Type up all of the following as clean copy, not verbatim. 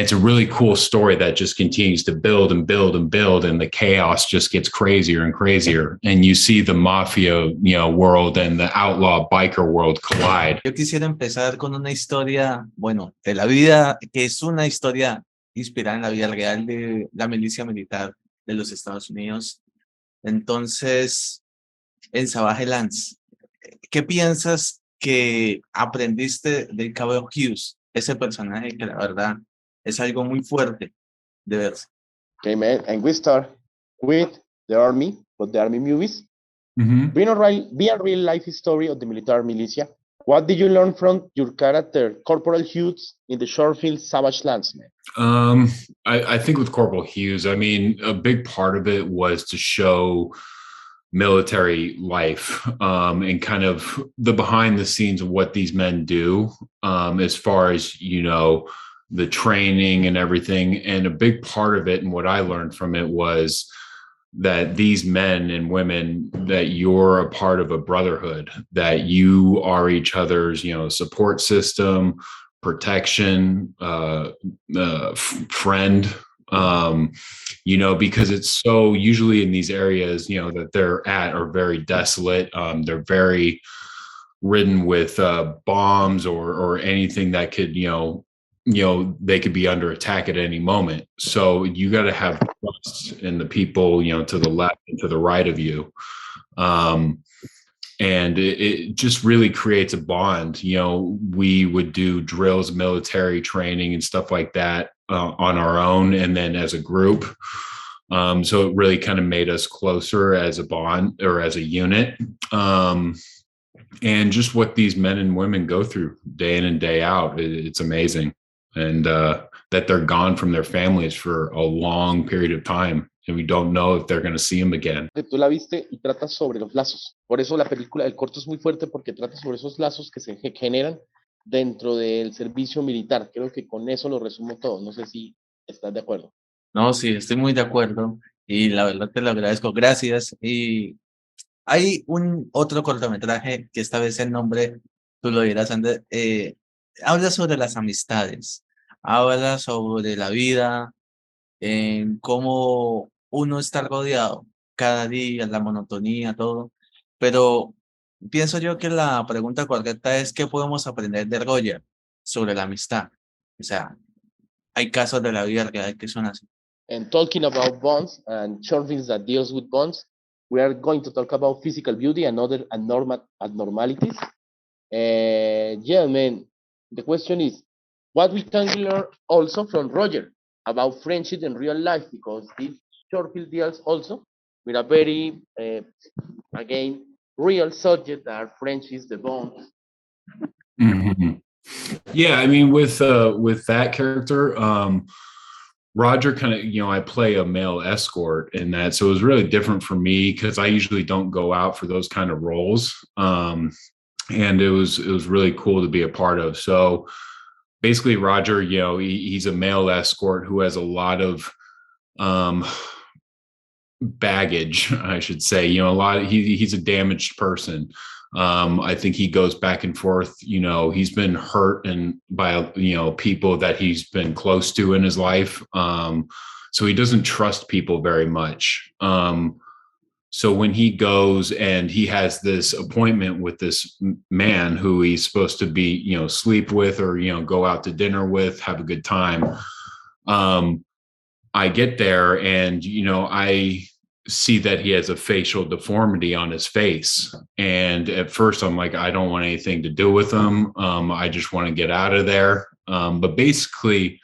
it's a really cool story that just continues to build and build and build, and the chaos just gets crazier and crazier. And you see the mafia, world and the outlaw biker world collide. Yo quisiera empezar con una historia, bueno, de la vida, que es una historia inspirada en la vida real de la milicia militar de los Estados Unidos. Entonces, en Savage Lands, ¿qué piensas que aprendiste del Cabo Hughes? Ese personaje que la verdad es algo muy fuerte de verse. Okay, man, and we start with the army, but the army movies. Mm-hmm. Being a real life story of the military militia. What did you learn from your character, Corporal Hughes, in the short film Savage Lands, man? I think with Corporal Hughes, I mean, a big part of it was to show military life and kind of the behind the scenes of what these men do as far as, the training and everything. And a big part of it and what I learned from it was that these men and women, that you're a part of a brotherhood, that you are each other's, support system, protection, friend, because it's so usually in these areas, that they're at are very desolate. They're very ridden with bombs or anything that could, they could be under attack at any moment. So you got to have trust in the people, to the left and to the right of you. And it just really creates a bond. We would do drills, military training and stuff like that on our own and then as a group. So it really kind of made us closer as a bond or as a unit. And just what these men and women go through day in and day out, it's amazing. And that they're gone from their families for a long period of time. And we don't know if they're going to see them again. Tú la viste y trata sobre los lazos. Por eso la película, el corto es muy fuerte porque trata sobre esos lazos que se generan dentro del servicio militar. Creo que con eso lo resumo todo. No sé si estás de acuerdo. No, sí, estoy muy de acuerdo y la verdad te lo agradezco. Gracias. Y hay un otro cortometraje que esta vez el nombre, tú lo dirás, Ander, habla sobre las amistades, habla sobre la vida, en cómo uno está rodeado cada día, la monotonía, todo. Pero pienso yo que la pregunta correcta es ¿qué podemos aprender de Roger sobre la amistad? O sea, hay casos de la vida real que son así. And talking about bonds and short films that deals with bonds, we are going to talk about physical beauty and other abnormalities. Yeah, man, the question is, what we can learn also from Roger about friendship in real life, because this short film deals also with a very, again, real subject that are friendships, the bonds. Mm-hmm. Yeah, I mean, with that character, Roger kind of, I play a male escort in that. So it was really different for me because I usually don't go out for those kind of roles. And it was really cool to be a part of. So basically Roger, he's a male escort who has a lot of baggage, I should say, he's a damaged person. I think he goes back and forth, he's been hurt and by, people that he's been close to in his life. So he doesn't trust people very much. So when he goes and he has this appointment with this man who he's supposed to be, sleep with or, go out to dinner with, have a good time. I get there and, I see that he has a facial deformity on his face. And at first I'm like, I don't want anything to do with him. I just want to get out of there. But basically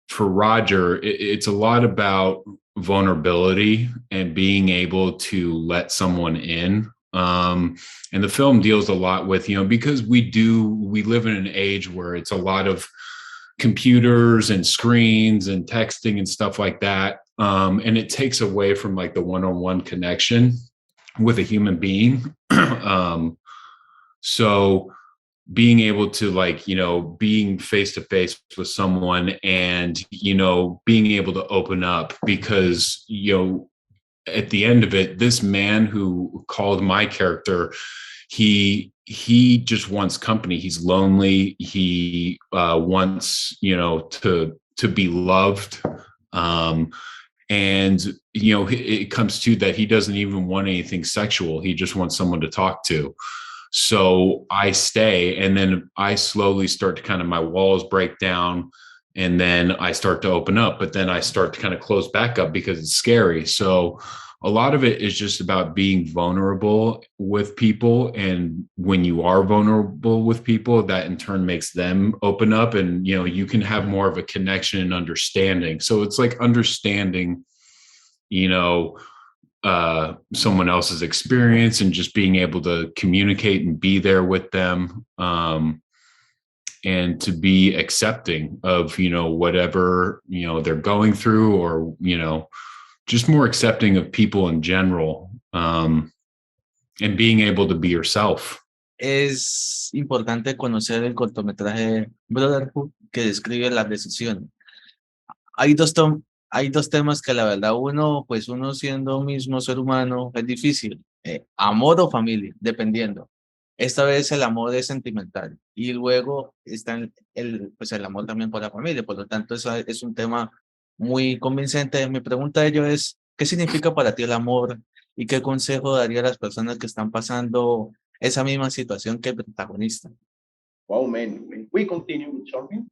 for Roger, it's a lot about vulnerability and being able to let someone in. And the film deals a lot with, because we live in an age where it's a lot of computers and screens and texting and stuff like that. And it takes away from like the one-on-one connection with a human being. So being able to being face to face with someone and, being able to open up because, at the end of it, this man who called my character, he just wants company. He's lonely. He wants, to to be loved. And, you know, it comes to that he doesn't even want anything sexual. He just wants someone to talk to. So I stay, and then I slowly start to kind of, my walls break down, and then I start to open up, but then I start to kind of close back up because it's scary. So a lot of it is just about being vulnerable with people. And when you are vulnerable with people, that in turn makes them open up, and, you know, you can have more of a connection and understanding. So it's like understanding, you know, someone else's experience, and just being able to communicate and be there with them, and to be accepting of, you know, whatever, you know, they're going through, or, you know, just more accepting of people in general, and being able to be yourself. Es importante conocer el cortometraje Brotherhood, que describe las decisiones. Hay hay dos temas que la verdad uno siendo mismo ser humano es difícil. Amor o familia, dependiendo. Esta vez el amor es sentimental y luego está pues el amor también por la familia. Por lo tanto, eso es un tema muy convincente. Mi pregunta de ello es, ¿qué significa para ti el amor y qué consejo daría a las personas que están pasando esa misma situación que el protagonista? Wow, man. When we continue with shopping,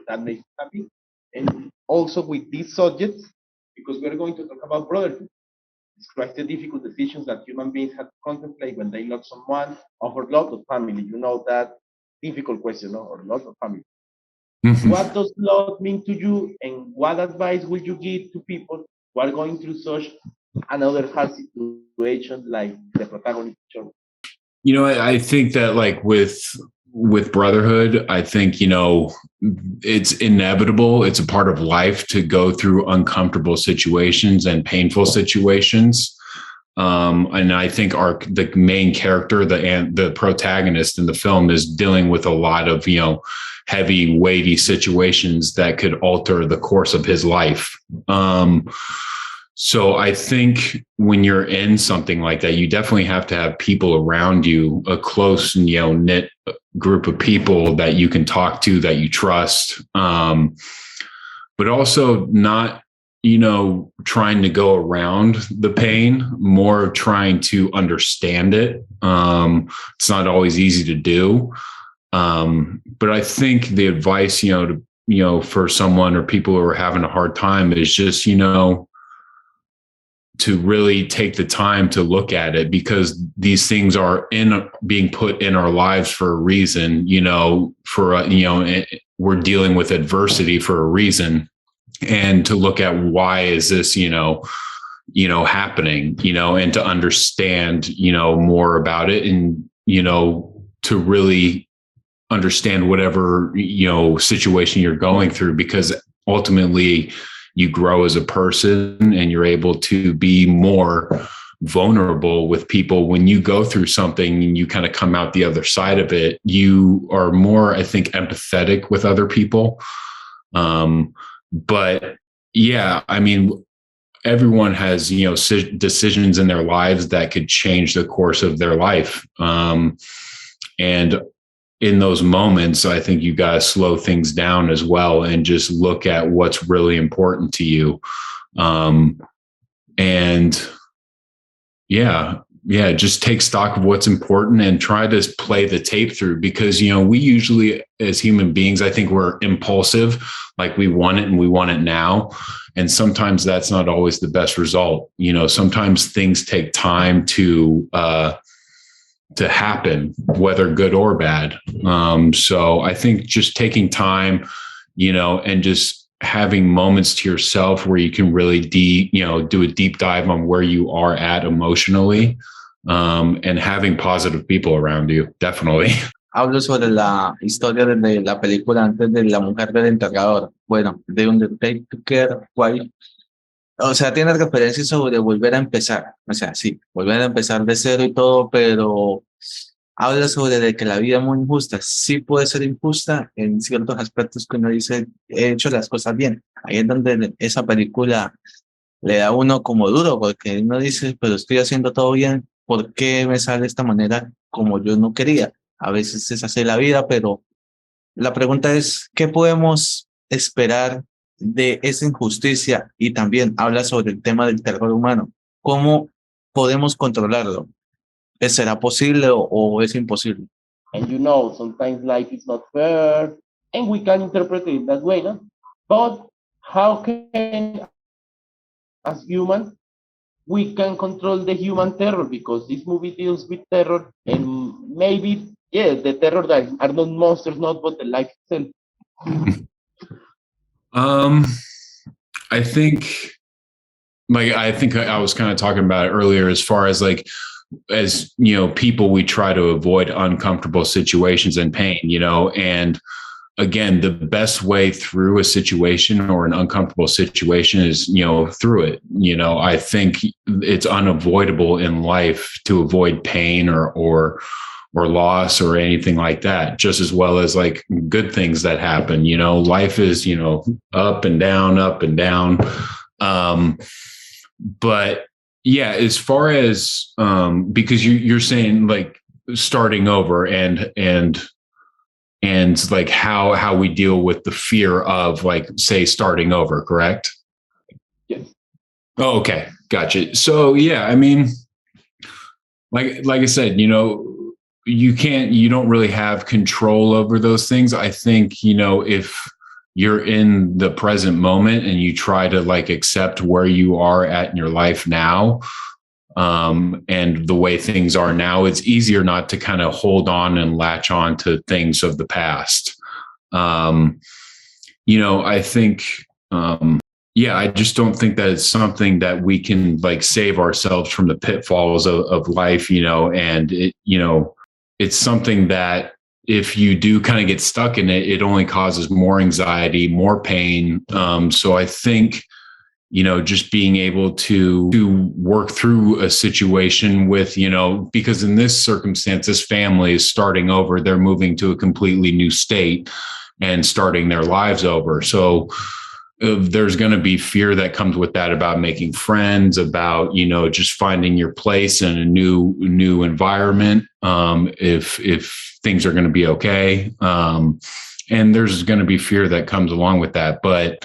that makes me happy. And also with these subjects, because we're going to talk about brotherhood. Describe the difficult decisions that human beings have to contemplate when they love someone, or love or family. You know that difficult question, no? Or love or family. What does love mean to you, and what advice would you give to people who are going through such another hard situation like the protagonist? You know, I think that, like, with Brotherhood, I think, you know, it's inevitable. It's a part of life to go through uncomfortable situations and painful situations. And I think the main character, the protagonist in the film, is dealing with a lot of, you know, heavy, weighty situations that could alter the course of his life. So I think when you're in something like that, you definitely have to have people around you, a close, you know, knit group of people that you can talk to, that you trust, but also not, you know, trying to go around the pain, more trying to understand it. It's not always easy to do. But I think the advice, you know, for someone or people who are having a hard time is just, you know, to really take the time to look at it, because these things are being put in our lives for a reason, you know, we're dealing with adversity for a reason, and to look at why is this, you know, happening, you know, and to understand, you know, more about it, and, you know, to really understand whatever, you know, situation you're going through, because ultimately you grow as a person, and you're able to be more vulnerable with people. When you go through something and you kind of come out the other side of it, you are more, I think, empathetic with other people. But yeah, I mean, everyone has, you know, decisions in their lives that could change the course of their life. And in those moments, I think you got to slow things down as well, and just look at what's really important to you. And yeah, just take stock of what's important and try to play the tape through, because, you know, we usually, as human beings, I think we're impulsive, like we want it and we want it now. And sometimes that's not always the best result. You know, sometimes things take time to happen, whether good or bad. So I think just taking time, you know, and just having moments to yourself where you can really do a deep dive on where you are at emotionally, and having positive people around you, definitely. Hablo sobre la historia de la película antes de la mujer del enterrador. Bueno, de Undertaker, o sea, tiene referencias sobre volver a empezar. O sea, sí, volver a empezar de cero y todo, pero habla sobre de que la vida es muy injusta. Sí puede ser injusta en ciertos aspectos que uno dice, he hecho las cosas bien. Ahí es donde esa película le da a uno como duro, porque uno dice, pero estoy haciendo todo bien, ¿por qué me sale de esta manera como yo no quería? A veces es así la vida, pero la pregunta es, ¿qué podemos esperar de esa injusticia y también habla sobre el tema del terror humano. ¿Cómo podemos controlarlo? ¿Será posible o es imposible? And you know, sometimes life is not fair, and we can interpret it that way, no? But how can, as humans, we can control the human terror? Because this movie deals with terror, and maybe, yeah, the terror that are not monsters, not but the life itself. Um, I think, I was kind of talking about it earlier, as far as like, as you know, people, we try to avoid uncomfortable situations and pain, you know, and again, the best way through a situation or an uncomfortable situation is, you know, through it. You know, I think it's unavoidable in life to avoid pain or loss or anything like that, just as well as like good things that happen. You know, life is, you know, up and down, up and down. But yeah, as far as because you're saying like starting over and like how we deal with the fear of, like, say, starting over, correct? Yes. Oh, okay, gotcha. So yeah, I mean, like I said, you know, you don't really have control over those things. I think, you know, if you're in the present moment and you try to like accept where you are at in your life now, and the way things are now, it's easier not to kind of hold on and latch on to things of the past. You know, I think, yeah, I just don't think that it's something that we can like save ourselves from the pitfalls of life, you know, and it, you know, it's something that if you do kind of get stuck in it, it only causes more anxiety, more pain. So I think, you know, just being able to work through a situation with, you know, because in this circumstance, this family is starting over. They're moving to a completely new state and starting their lives over. So there's going to be fear that comes with that, about making friends, about, you know, just finding your place in a new environment. If things are going to be okay. And there's going to be fear that comes along with that. But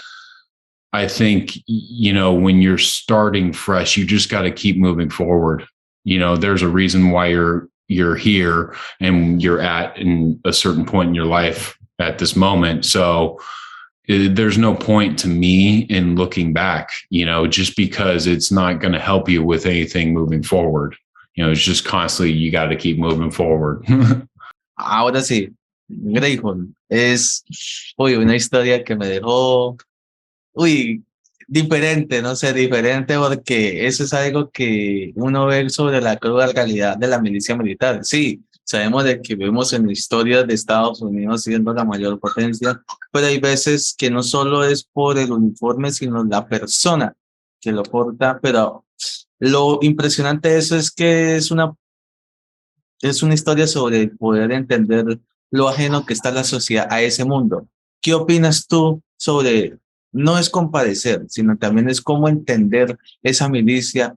I think, you know, when you're starting fresh, you just got to keep moving forward. You know, there's a reason why you're here and you're at in a certain point in your life at this moment. So there's no point to me in looking back, you know, just because it's not going to help you with anything moving forward. You know, it's just constantly, you got to keep moving forward. Ahora sí, Greyhound es, una historia que me dejó, diferente, no sé, diferente porque eso es algo que uno ve sobre la cruda realidad de la milicia militar. Sí, sabemos de que vemos en historias de Estados Unidos siendo la mayor potencia, pero hay veces que no solo es por el uniforme, sino la persona que lo porta, pero lo impresionante de eso es que es una historia sobre poder entender lo ajeno que está la sociedad a ese mundo. ¿Qué opinas tú sobre, no es compadecer, sino también es cómo entender esa milicia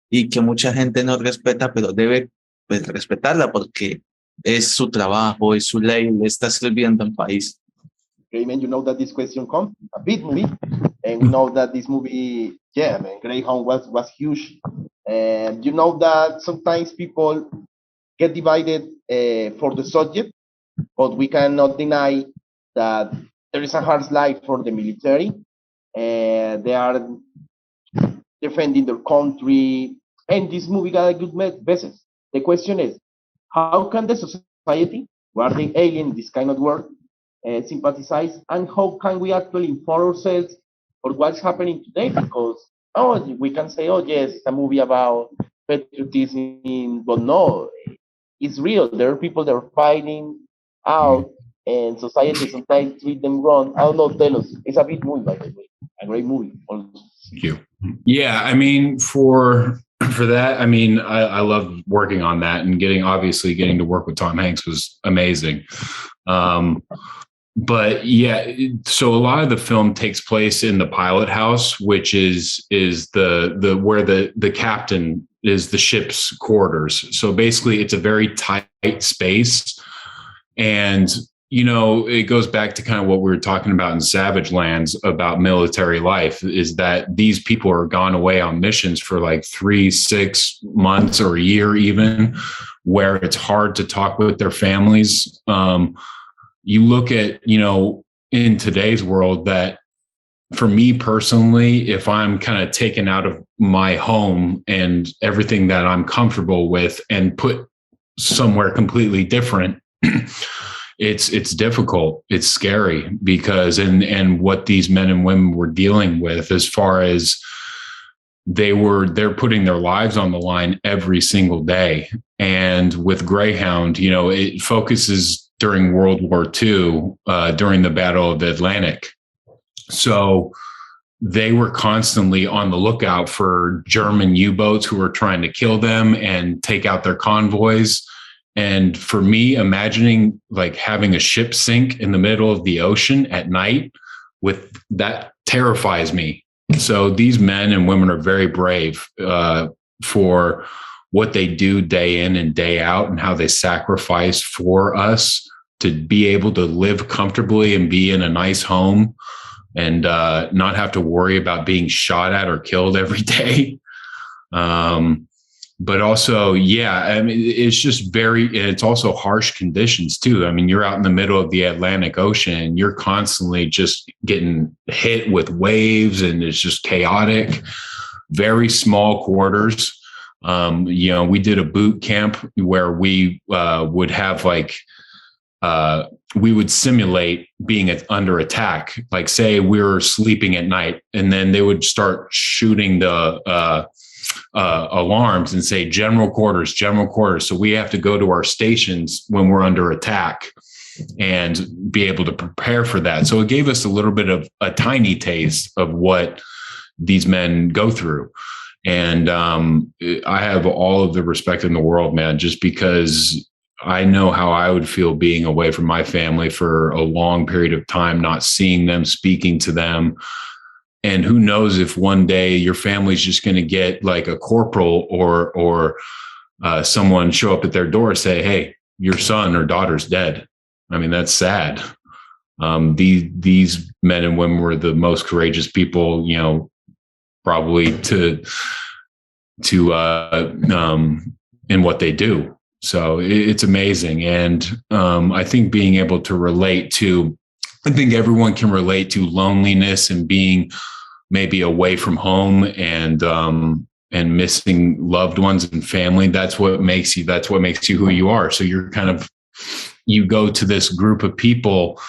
y que mucha gente no respeta, pero debe, pues, respetarla porque es su trabajo, es su ley, le está sirviendo al país? Okay, man, you know that this question comes a big movie, and we know that this movie, yeah, man, Greyhound was huge. And you know that sometimes people get divided for the subject, but we cannot deny that there is a hard life for the military. They are defending their country, and this movie got a good message. The question is, how can the society, who are the alien in this kind of world, sympathize, and how can we actually inform ourselves for what's happening today? Because we can say, oh yes, it's a movie about patriotism, but no, it's real. There are people that are fighting out, and society sometimes treat them wrong. I don't know, tell us. It's a big movie, by the way, a great movie. Thank you. Yeah, I mean, for that, I mean, I love working on that, and obviously getting to work with Tom Hanks was amazing. But yeah, so a lot of the film takes place in the pilot house, which is the where the captain is, the ship's quarters. So basically, it's a very tight space, and it goes back to kind of what we were talking about in Savage Lands about military life, is that these people are gone away on missions for like 3-6 months or a year even, where it's hard to talk with their families. You look at, in today's world, that for me personally, if I'm kind of taken out of my home and everything that I'm comfortable with and put somewhere completely different, it's difficult. It's scary because, and what these men and women were dealing with, as far as they're putting their lives on the line every single day. And with Greyhound, it focuses during World War II, during the Battle of the Atlantic. So they were constantly on the lookout for German U-boats who were trying to kill them and take out their convoys. And for me, imagining like having a ship sink in the middle of the ocean at night, with that, terrifies me. So these men and women are very brave for what they do day in and day out, and how they sacrifice for us to be able to live comfortably and be in a nice home and not have to worry about being shot at or killed every day. But also, it's just it's also harsh conditions too. I mean, you're out in the middle of the Atlantic Ocean and you're constantly just getting hit with waves, and it's just chaotic, very small quarters. We did a boot camp where we would have we would simulate being under attack. Like, say we were sleeping at night, and then they would start shooting the alarms and say general quarters. So we have to go to our stations when we're under attack and be able to prepare for that. So it gave us a little bit of a tiny taste of what these men go through. And I have all of the respect in the world, man, just because I know how I would feel being away from my family for a long period of time, not seeing them, speaking to them. And who knows if one day your family's just going to get like a corporal or someone show up at their door and say, hey, your son or daughter's dead. I mean, that's sad. These men and women were the most courageous people, probably to in what they do. So it's amazing. And I think being able to relate to, I think everyone can relate to loneliness and being maybe away from home and missing loved ones and family. That's what makes you who you are. So you go to this group of people,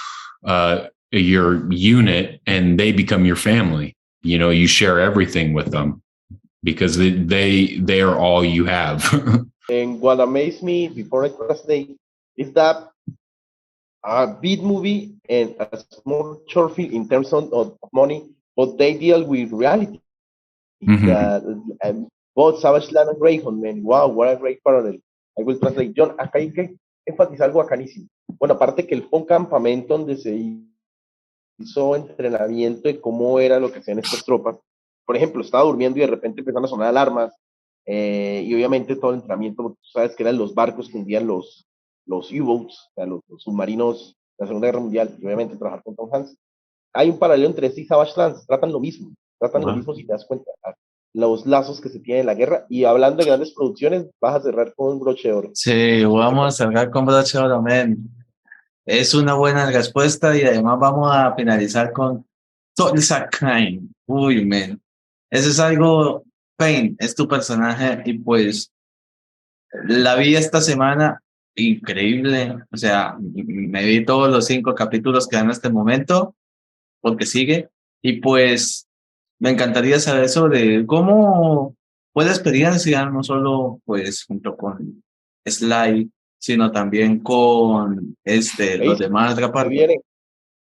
your unit, and they become your family. You share everything with them because they are all you have. And what amazed me before I translate is that a big movie and a small short film in terms of money, but they deal with reality. Mm-hmm. Both Savage Land and Greyhound, man. Wow, what a great parallel. I will translate. John, acá hay que enfatizar algo bacanísimo. Bueno, aparte que fue un campamento donde se hizo entrenamiento de cómo era lo que hacían estas tropas. Por ejemplo, estaba durmiendo y de repente empezaron a sonar alarmas. Y obviamente todo el entrenamiento, tú sabes que eran los barcos que hundían los U-boats, o sea, los submarinos de la Segunda Guerra Mundial, y obviamente trabajar con Tom Hanks. Hay un paralelo entre este y Savage Lands, tratan lo mismo si te das cuenta, los lazos que se tienen en la guerra. Y hablando de grandes producciones, vas a cerrar con un broche de oro. Sí, vamos a cerrar con broche de oro, man. Es una buena respuesta y además vamos a finalizar con Tulsa King. Uy, man. Eso es algo, Pain, es tu personaje y pues la vi esta semana, increíble. O sea, me vi todos los 5 capítulos que dan en este momento, porque sigue. Y pues me encantaría saber sobre cómo fue la experiencia, no solo pues junto con Sly, sino también con los demás repartos.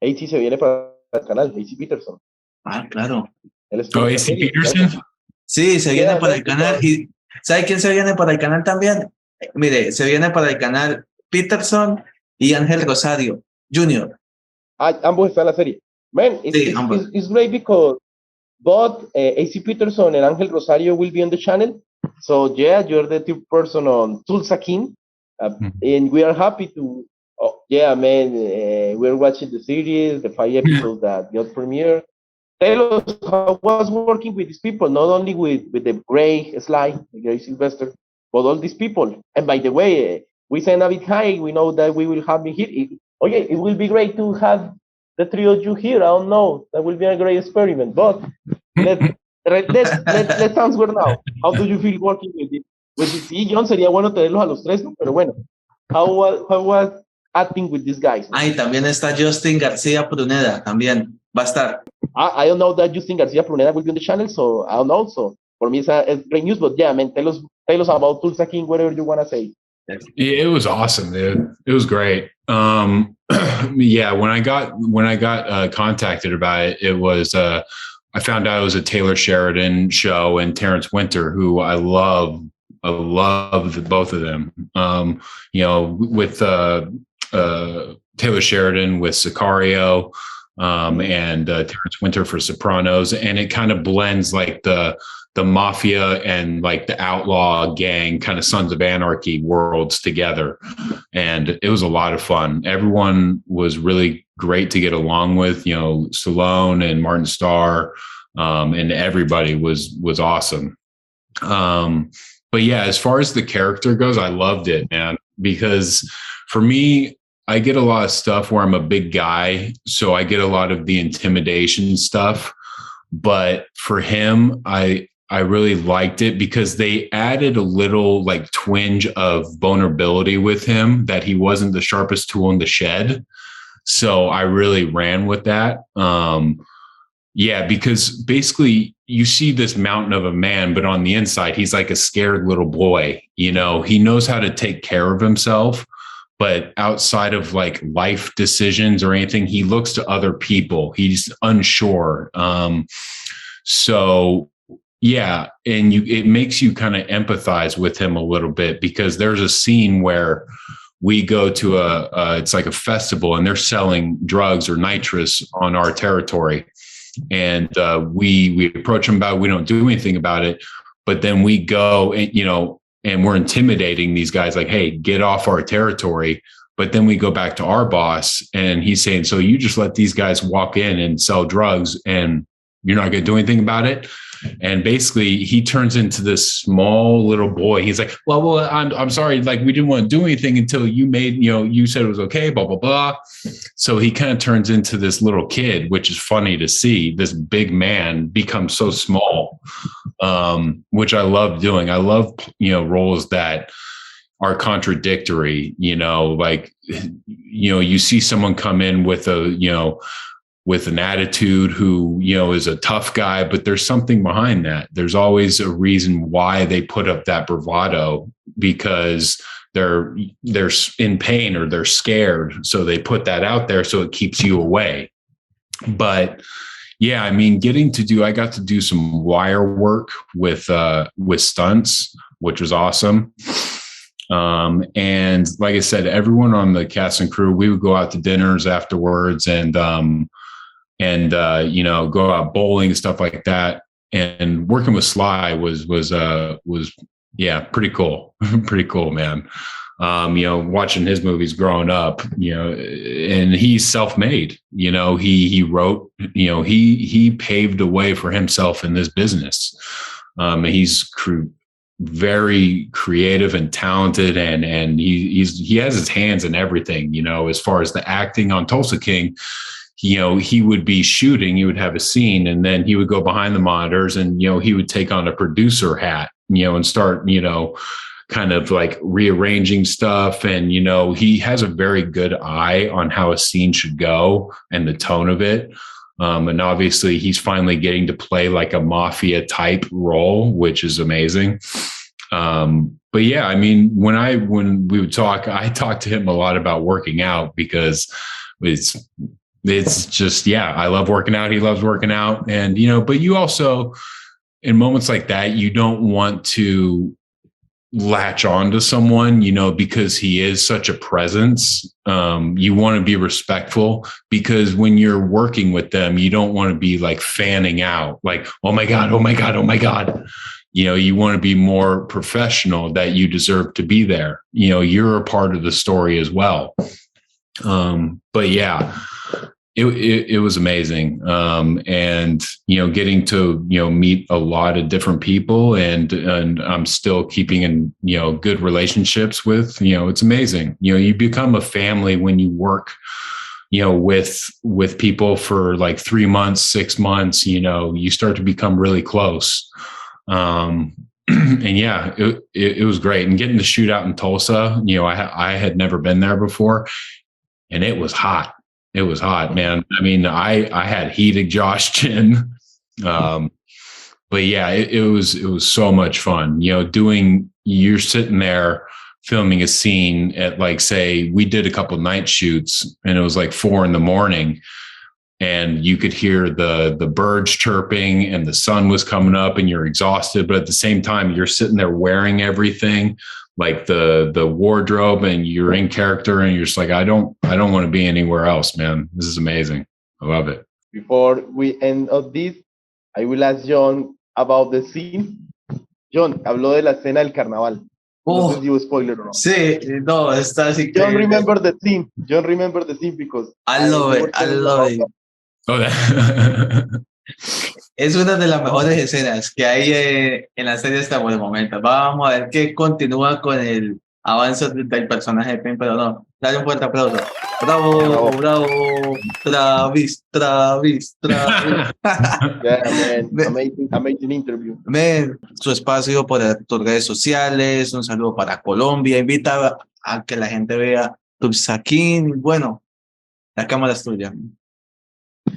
AC se viene para el canal, AC Peterson. Ah, claro. AC Peterson. Sí, se viene para el canal. ¿Y sabe quién se viene para el canal también? Mire, se viene para el canal Peterson y Ángel Rosario Jr. Ambos están en la serie. Man, it's great because both AC Peterson and Ángel Rosario will be on the channel. So yeah, you're the third person on Tulsa King. And we are happy to yeah, man, we're watching the series, the 5 episodes that got premiere. Tell us how was working with these people, not only with the Gray Sly, the Gray Sylvester, but all these people. And by the way, we send a bit high. We know that we will have me here. Okay, it will be great to have the three of you here. I don't know. That will be a great experiment. But let let's answer now. How do you feel working with it? Sí, John, sería bueno tenerlos a los tres, ¿no? Pero bueno, how was acting with these guys? Ahí también está Justin García Pruneda, también va a estar. I don't know that Justin Garcia Pruneda will be on the channel, so I don't know. So for me, it's great news. But yeah, man, tell us about Tulsa King, whatever you want to say. Yeah, it was awesome, dude. It was great. Yeah, when I got contacted about it, it was I found out it was a Taylor Sheridan show and Terrence Winter, who I loved both of them. With Taylor Sheridan with Sicario, and Terrence Winter for Sopranos, and it kind of blends like the mafia and like the outlaw gang kind of Sons of Anarchy worlds together, and it was a lot of fun. Everyone was really great to get along with. Stallone and Martin Starr, and everybody was awesome. But yeah, as far as the character goes, I loved it, man, because for me, I get a lot of stuff where I'm a big guy, so I get a lot of the intimidation stuff. But for him, I really liked it because they added a little like twinge of vulnerability with him, that he wasn't the sharpest tool in the shed. So I really ran with that. Yeah, because basically you see this mountain of a man, but on the inside, he's like a scared little boy. He knows how to take care of himself, but outside of like life decisions or anything, he looks to other people. He's unsure. So yeah, and it makes you kind of empathize with him a little bit, because there's a scene where we go to it's like a festival, and they're selling drugs or nitrous on our territory. And we approach them about it. We don't do anything about it, but then we go and we're intimidating these guys like, hey, get off our territory. But then we go back to our boss, and he's saying, so you just let these guys walk in and sell drugs and you're not going to do anything about it? And basically he turns into this small little boy. He's like, well, I'm sorry. Like, we didn't want to do anything until you made, you said it was okay, blah, blah, blah. So he kind of turns into this little kid, which is funny to see this big man become so small, which I love doing. I love, roles that are contradictory, you see someone come in with with an attitude who, is a tough guy, but there's something behind that. There's always a reason why they put up that bravado, because they're in pain or they're scared. So they put that out there so it keeps you away. But yeah, I mean, I got to do some wire work with stunts, which was awesome. And like I said, everyone on the cast and crew, we would go out to dinners afterwards and go out bowling and stuff like that. And working with Sly was pretty cool. Pretty cool, man. Watching his movies growing up, and he's self-made, he wrote, he paved a way for himself in this business. He's very creative and talented, and he has his hands in everything, as far as the acting on Tulsa King. He would be shooting, he would have a scene, and then he would go behind the monitors and, he would take on a producer hat, and start, kind of like rearranging stuff. And, he has a very good eye on how a scene should go and the tone of it. And obviously he's finally getting to play like a mafia type role, which is amazing. But yeah, I mean, when we would talk, I talked to him a lot about working out, because it's just, I love working out. He loves working out. And, but you also, in moments like that, you don't want to latch on to someone, because he is such a presence. You want to be respectful, because when you're working with them, you don't want to be like fanning out, like, oh my God, oh my God, oh my God. You want to be more professional, that you deserve to be there. You're a part of the story as well. But yeah, it was amazing. And, getting to, meet a lot of different people, and I'm still keeping in, good relationships with, it's amazing. You become a family when you work, with people for like 3 months, 6 months, you start to become really close. And yeah, it was great. And getting to shoot out in Tulsa, I had never been there before, and it was hot. It was hot, man. I mean, I had heat exhaustion. But yeah, it was so much fun. You're sitting there filming a scene at, like, say we did a couple night shoots, and it was like 4 a.m, and you could hear the birds chirping, and the sun was coming up, and you're exhausted, but at the same time you're sitting there wearing everything, like the wardrobe, and you're in character, and you're just like, I don't want to be anywhere else, man. This is amazing. I love it. Before we end of this, I will ask Jhon about the scene. Jhon, habló de la escena del carnaval. No sé si hubo spoiler or not. Sí, no, está así. Jhon remember the scene. Jhon remember the scene because I love it. Oh, that. Es una de las mejores escenas que hay en la serie hasta por el momento. Vamos a ver qué continúa con el avance del personaje de Pen, pero no. Dale un fuerte aplauso. Bravo, bravo. Travis. Yeah, man. Amazing interview. Man, su espacio por tus redes sociales, un saludo para Colombia. Invita a que la gente vea Tulsa King. Bueno, la cámara es tuya.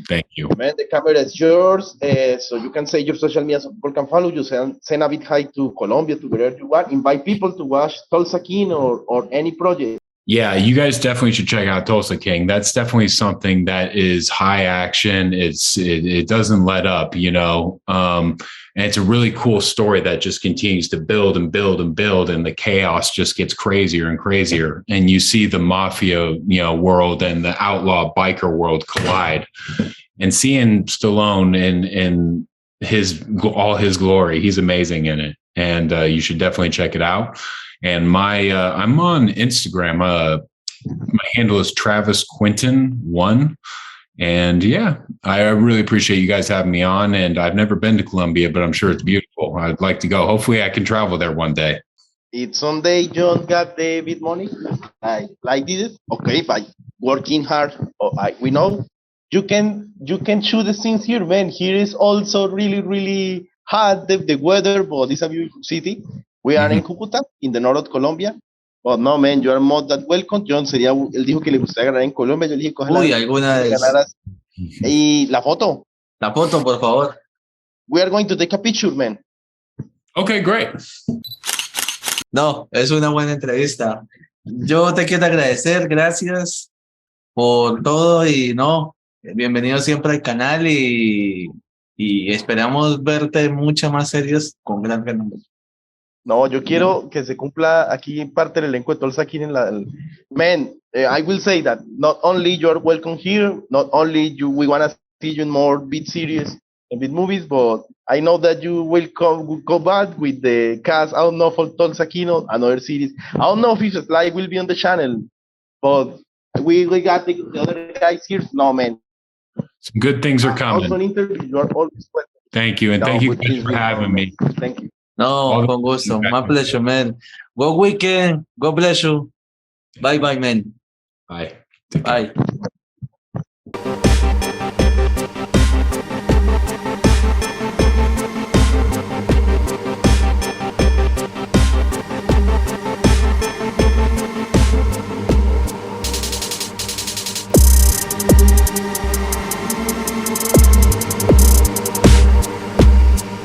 Thank you. Man, the camera is yours, so you can say your social media so people can follow you. Send a bit hi to Colombia, to wherever you want. Invite people to watch Tulsa King or any project. Yeah, you guys definitely should check out Tulsa King. That's definitely something that is high action. It doesn't let up, and it's a really cool story that just continues to build and build and build, and the chaos just gets crazier and crazier. And you see the mafia, world and the outlaw biker world collide. And seeing Stallone in all his glory, he's amazing in it. And you should definitely check it out. And I'm on Instagram. My handle is Travis Quentin 1. And yeah, I really appreciate you guys having me on. And I've never been to Colombia, but I'm sure it's beautiful. I'd like to go. Hopefully I can travel there one day. It's Sunday, Jhon got the bit money. Like this. Okay, by working hard. We know you can shoot the scenes here, man. Here is also really, really hot, the weather, but it's a beautiful city. We are in Cúcuta, in the north of Colombia. But no, man, you are more than welcome. Jhon él dijo que le gustaría ganar en Colombia. Yo le dije, uy, alguna vez. Y la foto. La foto, por favor. We are going to take a picture, man. Okay, great. No, es una buena entrevista. Yo te quiero agradecer, gracias por todo, y bienvenido siempre al canal, y esperamos verte en muchas más series con gran renombre. No, yo quiero que se cumpla aquí parte del elenco de Tulsa King en Man, I will say that not only you're welcome here, not only we want to see you in more big series and big movies, but I know that you will go back with the cast. I don't know for Tulsa King and other series. I don't know if his slide will be on the channel, but we got the other guys here. No, man. Some good things are coming. Also an interview, you are always welcome. Thank you, and thank you guys for having me. Thank you. No, con gusto. My pleasure, man. Good weekend. God bless you. Bye, man. Bye. Bye.